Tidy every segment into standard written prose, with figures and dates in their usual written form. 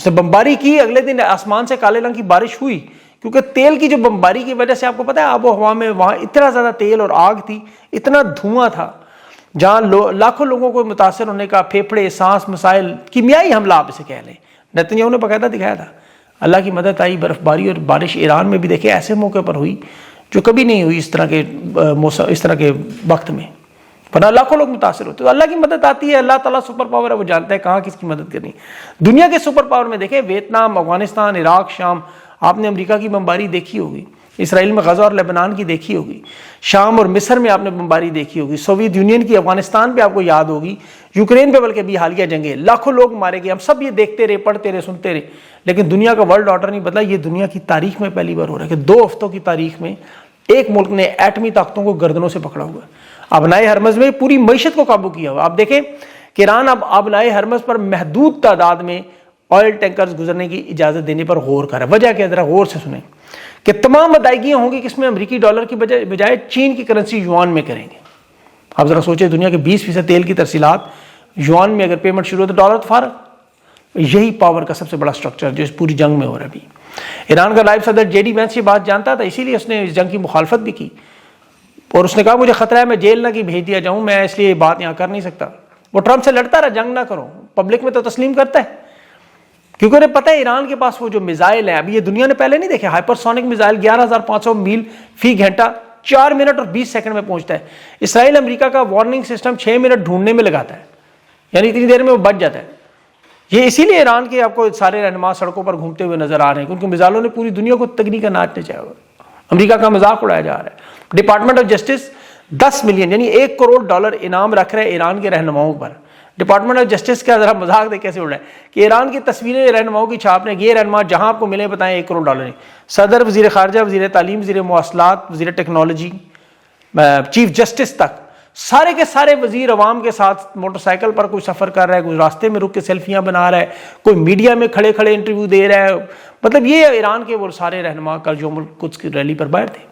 اس نے بمباری کی، اگلے دن آسمان سے کالے رنگ کی بارش ہوئی، کیونکہ تیل کی جو بمباری کی وجہ سے آپ کو پتا ہے آب و ہوا میں وہاں اتنا زیادہ تیل اور آگ تھی، اتنا دھواں تھا، جہاں لاکھوں لوگوں کو متاثر ہونے کا، پھیپھڑے، سانس مسائل، کیمیائی حملہ آپ اسے کہہ لیں، نیتن یاہو نے باقاعدہ دکھایا تھا۔ اللہ کی مدد آئی، برف باری اور بارش ایران میں بھی دیکھیں ایسے موقع پر ہوئی جو کبھی نہیں ہوئی اس طرح کے موسم، اس طرح کے وقت میں، ورنہ لاکھوں لوگ متاثر ہوتے۔ تو اللہ کی مدد آتی ہے، اللہ تعالیٰ سپر پاور ہے، وہ جانتا ہے کہاں کس کی مدد کرنی۔ دنیا کے سپر پاور میں دیکھیں ویتنام، افغانستان، عراق، شام، آپ نے امریکہ کی بمباری دیکھی ہوگی، اسرائیل میں غزہ اور لبنان کی دیکھی ہوگی، شام اور مصر میں آپ نے بمباری دیکھی ہوگی، سوویت یونین کی افغانستان پہ آپ کو یاد ہوگی، یوکرین پہ بلکہ بھی حالیہ جنگیں، لاکھوں لوگ مارے گئے، ہم سب یہ دیکھتے رہے، پڑھتے رہے، سنتے رہے، لیکن دنیا کا ورلڈ آرڈر نہیں بدلا۔ یہ دنیا کی تاریخ میں پہلی بار ہو رہا ہے کہ 2 ہفتوں کی تاریخ میں ایک ملک نے ایٹمی طاقتوں کو گردنوں سے پکڑا ہوا ہے۔ ابنائے ہرمز میں پوری معیشت کو قابو کیا ہوا۔ آپ دیکھیں کہ ایران اب ابنائے ہرمز پر محدود تعداد میں آئل ٹینکرز گزرنے کی اجازت دینے پر غور کر رہا ہے۔ وجہ کیا، ذرا غور سے سنیں کہ تمام ادائیگیاں ہوں گی کس میں، امریکی ڈالر کی بجائے چین کی کرنسی یوان میں کریں گے۔ آپ ذرا سوچیں دنیا کے 20% تیل کی ترسیلات یوان میں اگر پیمنٹ شروع ہو تو ڈالر تو فارغ۔ یہی پاور کا سب سے بڑا سٹرکچر جو اس پوری جنگ میں ہو رہا ہے۔ ابھی ایران کا نائب صدر JD وینس یہ بات جانتا تھا، اسی لیے اس نے اس جنگ کی مخالفت بھی کی، اور اس نے کہا مجھے خطرہ ہے میں جیل نہ کی بھیج دیا جاؤں، میں اس لیے یہ بات یہاں کر نہیں سکتا۔ وہ ٹرمپ سے لڑتا رہا جنگ نہ کرو، پبلک میں تو تسلیم کرتا ہے، کیونکہ انہیں پتہ ہے ایران کے پاس وہ جو میزائل ہیں، ابھی یہ دنیا نے پہلے نہیں دیکھے، ہائپر سونک میزائل 11,500 میل فی گھنٹہ 4 منٹ اور 20 سیکنڈ میں پہنچتا ہے۔ اسرائیل امریکہ کا وارننگ سسٹم 6 منٹ ڈھونڈنے میں لگاتا ہے، یعنی اتنی دیر میں وہ بچ جاتا ہے۔ یہ اسی لیے ایران کے آپ کو سارے رہنما سڑکوں پر گھومتے ہوئے نظر آ رہے ہیں، کیونکہ میزائلوں نے پوری دنیا کو تگنی کا ناچ نچایا ہوا ہے، امریکہ کا مذاق اڑایا جا رہا ہے۔ ڈپارٹمنٹ آف جسٹس 10 ملین یعنی $1 کروڑ انعام رکھ رہے ہیں ایران کے رہنماؤں پر۔ ڈپارٹمنٹ آف جسٹس کا ذرا مذاق دیکھ کیسے اڑ رہا ہے کہ ایران کی تصویریں رہنماؤں کی چھاپنے، یہ رہنما جہاں آپ کو ملے بتائیں $1 کروڑ ہیں۔ صدر، وزیر خارجہ، وزیر تعلیم، وزیر مواصلات، وزیر ٹیکنالوجی، چیف جسٹس تک، سارے کے سارے وزیر عوام کے ساتھ موٹر سائیکل پر کوئی سفر کر رہا ہے، کوئی راستے میں رک کے سیلفیاں بنا رہا ہے، کوئی میڈیا میں کھڑے کھڑے انٹرویو دے رہا ہے۔ مطلب یہ ایران کے وہ سارے رہنما کل یوم القدس کی ریلی پر باہر تھے۔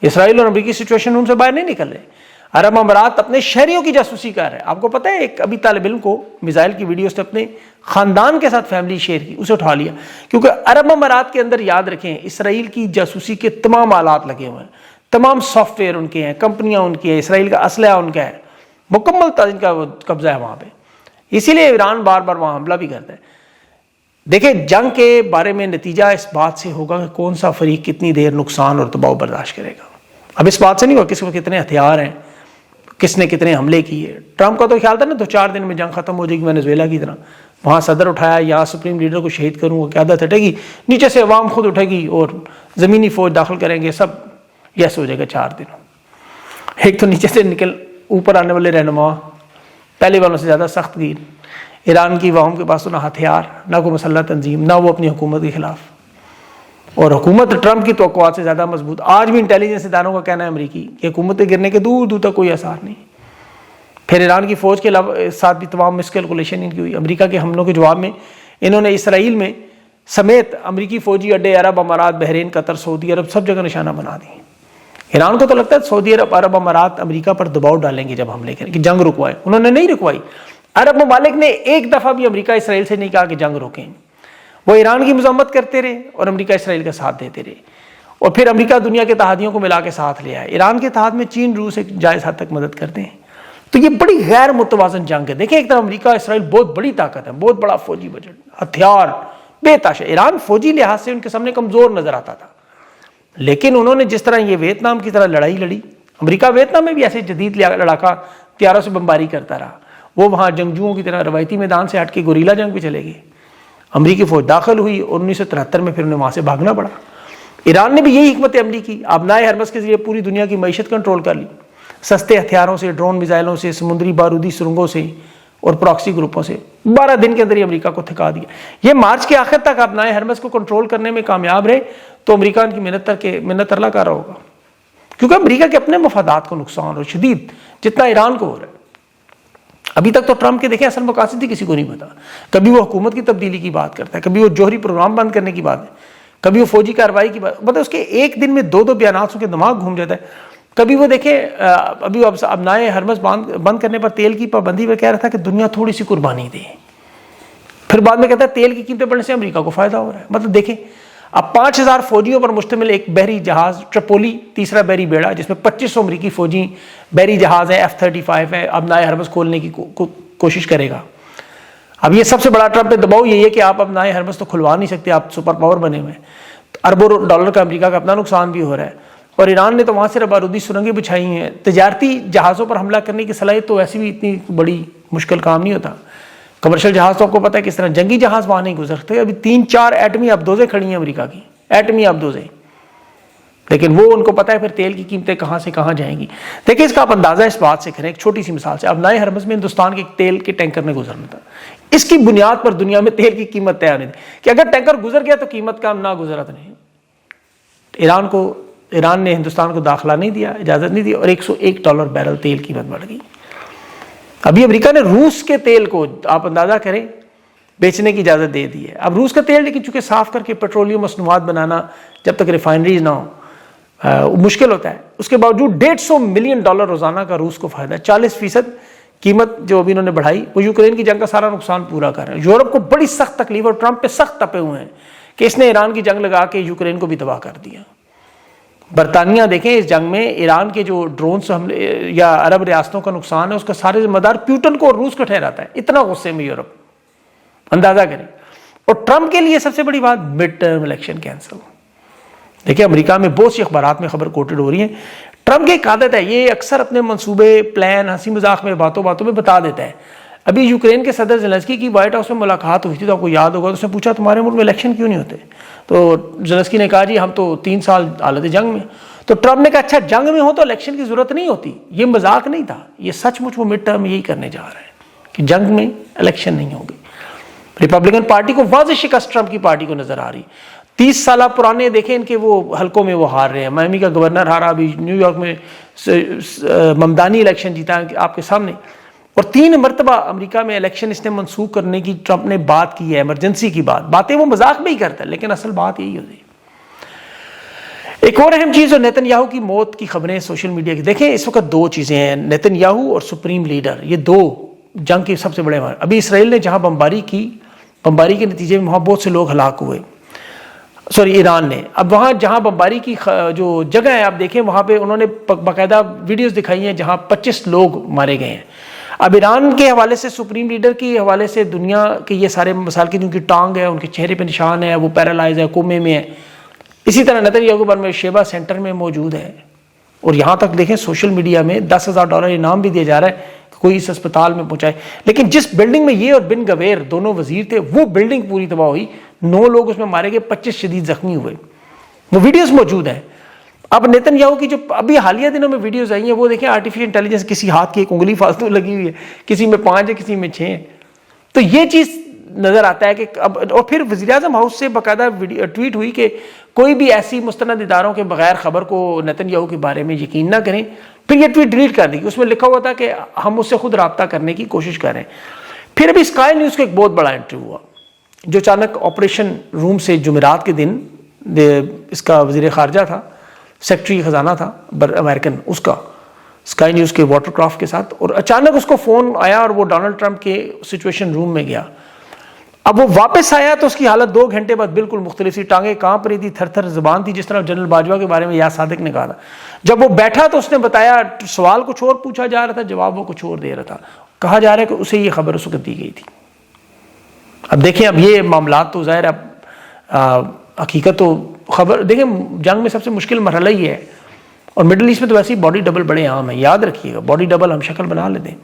اسرائیل اور امریکی سچویشن روم سے باہر نہیں نکل رہے۔ عرب امارات اپنے شہریوں کی جاسوسی کر رہے ہیں۔ آپ کو پتہ ہے ایک ابھی طالب علم کو میزائل کی ویڈیو سے اپنے خاندان کے ساتھ فیملی شیئر کی، اسے اٹھا لیا، کیونکہ عرب امارات کے اندر یاد رکھیں اسرائیل کی جاسوسی کے تمام آلات لگے ہوئے ہیں، تمام سافٹ ویئر ان کے ہیں، کمپنیاں ان کی ہیں، اسرائیل کا اسلحہ ان کا ہے، مکمل ان کا قبضہ ہے وہاں پہ، اسی لیے ایران بار بار وہاں حملہ بھی کرتا ہے۔ دیکھیں جنگ کے بارے میں نتیجہ اس بات سے ہوگا کہ کون سا فریق کتنی دیر نقصان اور دباؤ برداشت کرے گا۔ اب اس بات سے نہیں ہوگا کس کو کتنے ہتھیار ہیں، کس نے کتنے حملے کیے۔ ٹرمپ کا تو خیال تھا نا 2-4 دن میں جنگ ختم ہو جائے گی وینزویلا کی طرح، وہاں صدر اٹھایا، یہاں سپریم لیڈر کو شہید کروں، قیادت ہٹے گی، نیچے سے عوام خود اٹھے گی اور زمینی فوج داخل کریں گے، سب یس ہو جائے گا 4 دن۔ ایک تو نیچے سے نکل اوپر آنے والے رہنما پہلے والوں سے زیادہ سخت گیر، ایران کی عوام کے پاس تو نہ ہتھیار، نہ کوئی مسلح تنظیم، نہ وہ اپنی حکومت کے خلاف، اور حکومت ٹرمپ کی توقعات سے زیادہ مضبوط۔ آج بھی انٹیلیجنس اداروں کا کہنا ہے امریکی کہ حکومت گرنے کے دور دور تک کوئی آثار نہیں۔ پھر ایران کی فوج کے ساتھ بھی تمام مس کیلکولیشن ان کی ہوئی۔ امریکہ کے حملوں کے جواب میں انہوں نے اسرائیل میں سمیت امریکی فوجی اڈے عرب امارات، بحرین، قطر، سعودی عرب سب جگہ نشانہ بنا دیے۔ ایران کو تو لگتا ہے سعودی عرب، عرب امارات امریکہ پر دباؤ ڈالیں گے جب حملے کریں کہ جنگ رکوائے، انہوں نے نہیں رکوائی۔ عرب ممالک نے ایک دفعہ بھی امریکہ اسرائیل سے نہیں کہا کہ جنگ روکیں، وہ ایران کی مذمت کرتے رہے اور امریکہ اسرائیل کا ساتھ دیتے رہے، اور پھر امریکہ دنیا کے اتحادیوں کو ملا کے ساتھ لے آئے۔ ایران کے اتحاد میں چین، روس ایک جائز حد تک مدد کرتے ہیں۔ تو یہ بڑی غیر متوازن جنگ ہے۔ دیکھیں ایک طرف امریکہ اسرائیل بہت بڑی طاقت ہے، بہت بڑا فوجی بجٹ، ہتھیار بے تاشا۔ ایران فوجی لحاظ سے ان کے سامنے کمزور نظر آتا تھا، لیکن انہوں نے جس طرح یہ ویتنام کی طرح لڑائی لڑی، امریکہ ویتنام میں بھی ایسے جدید لڑاکا طیاروں سے بمباری کرتا رہا، وہ وہاں جنگجوؤں کی طرح روایتی میدان سے ہٹ کے گوریلا جنگ پہ چلے گئے۔ امریکی فوج داخل ہوئی اور 1973 میں پھر انہیں وہاں سے بھاگنا پڑا۔ ایران نے بھی یہی حکمت عملی کی، ابنائے ہرمز کے ذریعے پوری دنیا کی معیشت کنٹرول کر لی، سستے ہتھیاروں سے، ڈرون میزائلوں سے، سمندری بارودی سرنگوں سے اور پراکسی گروپوں سے 12 دن کے اندر ہی امریکہ کو تھکا دیا۔ یہ مارچ کے آخر تک ابنائے ہرمز کو کنٹرول کرنے میں کامیاب رہے تو امریکہ ان کی منت ترلا کر رہا ہوگا، کیونکہ امریکہ کے اپنے مفادات کو نقصان اور شدید جتنا ایران کو ہو رہا ہے۔ ابھی تک تو ٹرمپ کے دیکھیں اصل مقاصد ہی کسی کو نہیں پتا، کبھی وہ حکومت کی تبدیلی کی بات کرتا ہے، کبھی وہ جوہری پروگرام بند کرنے کی بات ہے، کبھی وہ فوجی کارروائی کی بات، مطلب اس کے ایک دن میں 2 بیانات کے دماغ گھوم جاتا ہے۔ کبھی وہ دیکھیں ابھی ابنائے ہرمز بند کرنے پر تیل کی پابندی پہ کہہ رہا تھا کہ دنیا تھوڑی سی قربانی دے، پھر بعد میں کہتا ہے تیل کی قیمتیں بڑھنے سے امریکہ کو فائدہ ہو رہا ہے. مطلب دیکھیں اب 5000 فوجیوں پر مشتمل ایک بحری جہاز ٹرپولی تیسرا بحری بیڑا جس میں 2500 امریکی فوجی بحری جہاز ہے F-35 ہے, اب نائے ہرمز کھولنے کی کوشش کرے گا. اب یہ سب سے بڑا ٹرمپ پہ دباؤ یہ ہے کہ آپ اب نائے ہرمز تو کھلوا نہیں سکتے, آپ سپر پاور بنے ہوئے ہیں, اربوں ڈالر کا امریکہ کا اپنا نقصان بھی ہو رہا ہے, اور ایران نے تو وہاں سے بارودی سرنگیں بچھائی ہیں. تجارتی جہازوں پر حملہ کرنے کی صلاحیت تو ایسی بھی اتنی بڑی مشکل کام نہیں ہوتا. کمرشل جہاز تو آپ کو پتہ ہے کس طرح, جنگی جہاز وہاں نہیں گزر سکتے. ابھی 3-4 ایٹمی ابدوزیں کھڑی ہیں امریکہ کی, ایٹمی ابدوزیں, لیکن وہ ان کو پتہ ہے پھر تیل کی قیمتیں کہاں سے کہاں جائیں گی. دیکھیں اس کا آپ اندازہ اس بات سے کریں, ایک چھوٹی سی مثال سے. اب نائے ہرمز میں ہندوستان کے تیل کے ٹینکر نے گزرنا تھا, اس کی بنیاد پر دنیا میں تیل کی قیمت طے ہونے تھی کہ اگر ٹینکر گزر گیا تو قیمت کم نہ گزرا تو نہیں. ایران نے ہندوستان کو داخلہ نہیں دیا, اجازت نہیں دی, اور $101 بیرل تیل قیمت بڑھ گئی. ابھی امریکہ نے روس کے تیل کو آپ اندازہ کریں بیچنے کی اجازت دے دی ہے. اب روس کا تیل لیکن چونکہ صاف کر کے پیٹرولیم مصنوعات بنانا جب تک ریفائنریز نہ ہو مشکل ہوتا ہے, اس کے باوجود $150 ملین روزانہ کا روس کو فائدہ ہے. 40% قیمت جو ابھی انہوں نے بڑھائی وہ یوکرین کی جنگ کا سارا نقصان پورا کر رہے ہیں. یورپ کو بڑی سخت تکلیف, اور ٹرمپ پہ سخت تپے ہوئے ہیں کہ اس نے ایران کی جنگ لگا کے یوکرین کو بھی تباہ کر دیا. برطانیہ دیکھیں اس جنگ میں ایران کے جو ڈرونز یا عرب ریاستوں کا نقصان ہے اس کا سارے ذمہ دار پیوٹن کو اور روس کو ٹھہراتا ہے. اتنا غصے میں یورپ, اندازہ کریں. اور ٹرمپ کے لیے سب سے بڑی بات مڈ ٹرم الیکشن کینسل. دیکھیں امریکہ میں بہت سی اخبارات میں خبر کوٹڈ ہو رہی ہیں. ٹرمپ کی ایک عادت ہے, یہ اکثر اپنے منصوبے پلان ہنسی مذاق میں باتوں میں بتا دیتا ہے. ابھی یوکرین کے صدر زیلنسکی کی وائٹ ہاؤس میں ملاقات ہوئی تھی تو آپ کو یاد ہوگا, تو اس نے پوچھا تمہارے ملک میں الیکشن کیوں نہیں ہوتے, تو زیلنسکی نے کہا جی ہم تو 3 سال حالت جنگ میں. تو ٹرمپ نے کہا اچھا جنگ میں ہو تو الیکشن کی ضرورت نہیں ہوتی. یہ مذاق نہیں تھا, یہ سچ مچ وہ مڈ ٹرم یہی کرنے جا رہے ہیں کہ جنگ میں الیکشن نہیں ہوگی. ریپبلکن پارٹی کو واضح شکست ٹرمپ کی پارٹی کو نظر آ رہی. 30 سالہ پرانے دیکھیں ان کے وہ حلقوں میں وہ ہار رہے ہیں. میامی کا گورنر ہارا, ابھی نیو یارک میں ممدانی الیکشن جیتا آپ کے سامنے, اور 3 مرتبہ امریکہ میں الیکشن اس نے منسوخ کرنے کی ٹرمپ نے بات کی ہے, ایمرجنسی کی باتیں وہ مذاق میں ہی کرتا ہے لیکن اصل بات یہی ہوتی ہے. ایک اور اہم چیز, اور نیتن یاہو کی موت کی خبریں سوشل میڈیا کی. دیکھیں اس وقت 2 چیزیں ہیں, نیتن یاہو اور سپریم لیڈر, یہ 2 جنگ کے سب سے بڑے. ابھی اسرائیل نے جہاں بمباری کے نتیجے میں وہاں بہت سے لوگ ہلاک ہوئے, ایران نے. اب وہاں جہاں بمباری کی جو جگہ ہے آپ دیکھیں وہاں پہ انہوں نے باقاعدہ ویڈیوز دکھائی ہیں جہاں 25 لوگ مارے گئے ہیں. اب ایران کے حوالے سے, سپریم لیڈر کے حوالے سے دنیا کے یہ سارے مسائل کی, ان کی ٹانگ ہے, ان کے چہرے پہ نشان ہے, وہ پیرالائز ہے, کومے میں ہے. اسی طرح نیتن یاہو پر میں شیبہ سینٹر میں موجود ہے, اور یہاں تک دیکھیں سوشل میڈیا میں $10,000 انعام بھی دیا جا رہا ہے کہ کوئی اس اسپتال میں پہنچائے. لیکن جس بلڈنگ میں یہ اور بن گویر دونوں وزیر تھے وہ بلڈنگ پوری تباہ ہوئی, 9 لوگ اس میں مارے گئے, 25 شدید زخمی ہوئے. وہ ویڈیوز موجود ہیں. اب نیتن یاہو کی جو ابھی حالیہ دنوں میں ویڈیوز آئی ہیں وہ دیکھیں, آرٹیفیشل انٹیلیجنس, کسی ہاتھ کی 1 انگلی فالتو لگی ہوئی ہے, کسی میں 5 ہے, کسی میں 6 ہے. تو یہ چیز نظر آتا ہے کہ اب, اور پھر وزیراعظم ہاؤس سے باقاعدہ ٹویٹ ہوئی کہ کوئی بھی ایسی مستند اداروں کے بغیر خبر کو نیتن یاہو کے بارے میں یقین نہ کریں. پھر یہ ٹویٹ ڈیلیٹ کر دی. اس میں لکھا ہوا تھا کہ ہم اس سے خود رابطہ کرنے کی کوشش کر رہے ہیں. پھر ابھی اسکائی نیوز کا ایک بہت بڑا انٹرویو ہوا جو اچانک آپریشن روم سے جمعرات کے دن, اس کا وزیر خارجہ تھا, سیکرٹری خزانہ تھا امریکن, اس کا اسکائی نیوز کے واٹر کرافٹ کے ساتھ, اور اچانک اس کو فون آیا اور وہ ڈونلڈ ٹرمپ کے سچویشن روم میں گیا. اب وہ واپس آیا تو اس کی حالت 2 گھنٹے بعد بالکل مختلف سی, ٹانگیں کانپ رہی تھی, تھر تھر زبان تھی, جس طرح جنرل باجوہ کے بارے میں یاد صادق نے کہا تھا. جب وہ بیٹھا تو اس نے بتایا, سوال کچھ اور پوچھا جا رہا تھا, جواب وہ کچھ اور دے رہا تھا. کہا جا رہا ہے کہ اسے یہ خبر اس وقت دی گئی تھی. اب دیکھیں, اب یہ معاملات تو ظاہر اب حقیقت تو خبر, دیکھیں جنگ میں سب سے مشکل مرحلہ ہی ہے, اور مڈل ایسٹ میں تو ویسے ہی باڈی ڈبل بڑے عام ہیں, یاد رکھیے گا, باڈی ڈبل ہم شکل بنا لیتے ہیں.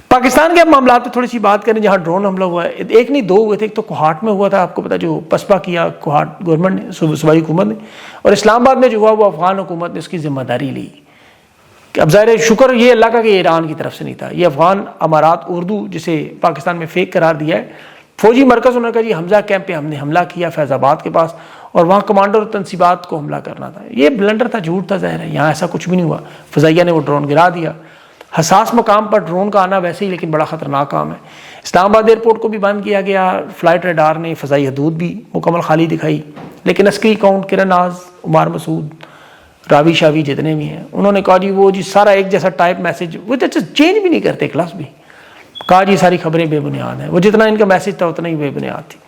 پاکستان کے اب معاملات پہ تھوڑی سی بات کریں, جہاں ڈرون حملہ ہوا ہے. 1 نہیں 2 ہوئے تھے. ایک تو کوہاٹ میں ہوا تھا, آپ کو پتا, جو پسپا کیا کوہاٹ گورنمنٹ نے, صوبائی حکومت نے, اور اسلام آباد میں جو ہوا وہ افغان حکومت نے اس کی ذمہ داری لی. اب ظاہر ہے شکر یہ اللہ کا کہ یہ ایران کی طرف سے نہیں تھا, یہ افغان امارات اردو جسے پاکستان میں فیک قرار دیا ہے, فوجی مرکز, انہوں نے کہا جی حمزہ کیمپ پہ ہم نے حملہ کیا فیض آباد کے پاس, اور وہاں کمانڈر اور تنصیبات کو حملہ کرنا تھا. یہ بلنڈر تھا, جھوٹ تھا. ظاہر ہے یہاں ایسا کچھ بھی نہیں ہوا, فضائیہ نے وہ ڈرون گرا دیا. حساس مقام پر ڈرون کا آنا ویسے ہی لیکن بڑا خطرناک کام ہے. اسلام آباد ایئرپورٹ کو بھی بند کیا گیا, فلائٹ ریڈار نے فضائی حدود بھی مکمل خالی دکھائی, لیکن عسکری اکاؤنٹ کرن ناز, عمار مسعود, راوی شاوی جتنے بھی ہیں, انہوں نے کہا جی وہ جی سارا ایک جیسا ٹائپ میسج, وہ چینج بھی نہیں کرتے کلاس بھی, کہا جی ساری خبریں بے بنیاد ہیں. وہ جتنا ان کا میسج تھا اتنا ہی بے بنیاد تھی.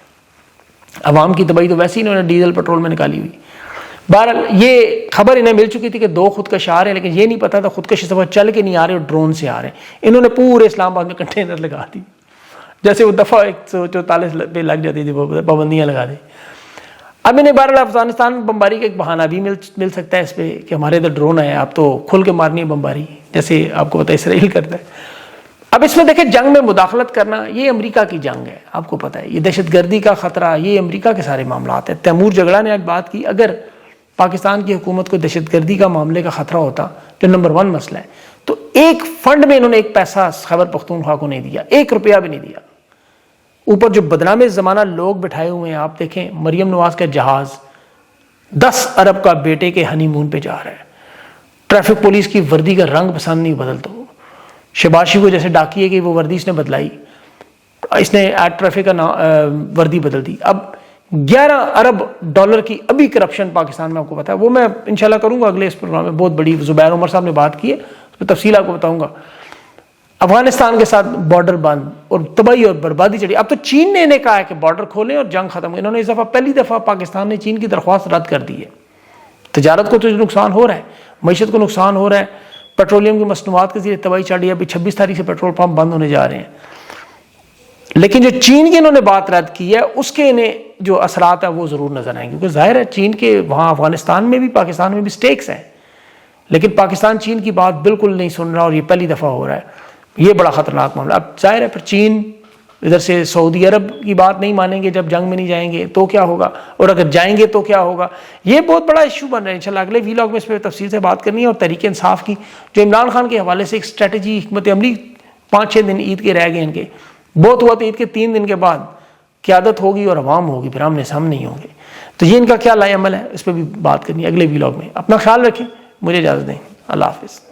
عوام کی تباہی تو ویسے ہی انہوں نے ڈیزل پیٹرول میں نکالی ہوئی. بہرحال یہ خبر انہیں مل چکی تھی کہ 2 خودکش آ رہے ہیں, لیکن یہ نہیں پتا تھا خودکش اس دفعہ چل کے نہیں آ رہے اور ڈرون سے آ رہے ہیں. انہوں نے پورے اسلام آباد میں کنٹینر لگا دی, جیسے وہ دفعہ 144 پہ لگ جاتی تھی, وہ پابندیاں لگا دی. اب انہیں بہرحال افغانستان بمباری کا ایک بہانہ بھی مل سکتا ہے اس پہ کہ ہمارے ادھر ڈرون ہے, آپ تو کھل کے مارنی ہے بمباری, جیسے آپ کو پتا اسرائیل کرتا ہے. اب اس میں دیکھیں جنگ میں مداخلت کرنا یہ امریکہ کی جنگ ہے, آپ کو پتا ہے. یہ دہشت گردی کا خطرہ یہ امریکہ کے سارے معاملات ہیں. تیمور جگڑا نے آج بات کی, اگر پاکستان کی حکومت کو دہشت گردی کا معاملے کا خطرہ ہوتا جو نمبر 1 مسئلہ ہے, تو ایک فنڈ میں انہوں نے ایک پیسہ خیبر پختونخوا کو نہیں دیا, 1 روپیہ بھی نہیں دیا. اوپر جو بدنام زمانہ لوگ بٹھائے ہوئے ہیں, آپ دیکھیں مریم نواز کا جہاز 10 ارب کا بیٹے کے ہنی مون پہ جا رہا ہے. ٹریفک پولیس کی وردی کا رنگ پسند نہیں بدلتا. شباشی کو جیسے ڈاکیے کی وہ وردی اس نے بدلائی, اس نے ایٹ ٹریفک کا وردی بدل دی. اب 11 ارب ڈالر کی ابھی کرپشن پاکستان میں, آپ کو پتا ہے. وہ میں انشاءاللہ کروں گا اگلے اس پروگرام میں, بہت بڑی. زبیر عمر صاحب نے بات کی ہے, اس میں تفصیل آپ کو بتاؤں گا. افغانستان کے ساتھ بارڈر بند اور تباہی اور بربادی چڑھی. اب تو چین نے انہیں کہا ہے کہ بارڈر کھولیں اور جنگ ختم. انہوں نے اس دفعہ پہلی دفعہ پاکستان نے چین کی درخواست رد کر دی ہے. تجارت کو تو نقصان ہو رہا ہے, معیشت کو نقصان ہو رہا ہے, پیٹرولیم کی مصنوعات کے ذریعے تباہی چڑھی ہے. ابھی 26 تاریخ سے پیٹرول پمپ بند ہونے جا رہے ہیں. لیکن جو چین کی انہوں نے بات رد کی ہے اس کے انہیں جو اثرات ہیں وہ ضرور نظر آئیں گے, کیونکہ ظاہر ہے چین کے وہاں افغانستان میں بھی پاکستان میں بھی سٹیکس ہیں, لیکن پاکستان چین کی بات بالکل نہیں سن رہا اور یہ پہلی دفعہ ہو رہا ہے. یہ بڑا خطرناک معاملہ. اب ظاہر ہے پھر چین ادھر سے سعودی عرب کی بات نہیں مانیں گے, جب جنگ میں نہیں جائیں گے تو کیا ہوگا, اور اگر جائیں گے تو کیا ہوگا. یہ بہت بڑا ایشو بن رہا ہے. انشاءاللہ اگلے ویلاگ میں اس پہ تفصیل سے بات کرنی ہے. اور تحریک انصاف کی جو عمران خان کے حوالے سے ایک اسٹریٹجی حکمت عملی 5-6 دن عید کے رہ گئے ان کے, بہت ہوا تو عید کے 3 دن کے بعد قیادت ہوگی اور عوام ہوگی, پھر آمنے سامنے نہیں ہوں گے. تو یہ ان کا کیا لائے عمل ہے, اس پہ بھی بات کرنی ہے اگلے ویلاگ میں. اپنا خیال رکھیں, مجھے اجازت دیں. اللہ حافظ.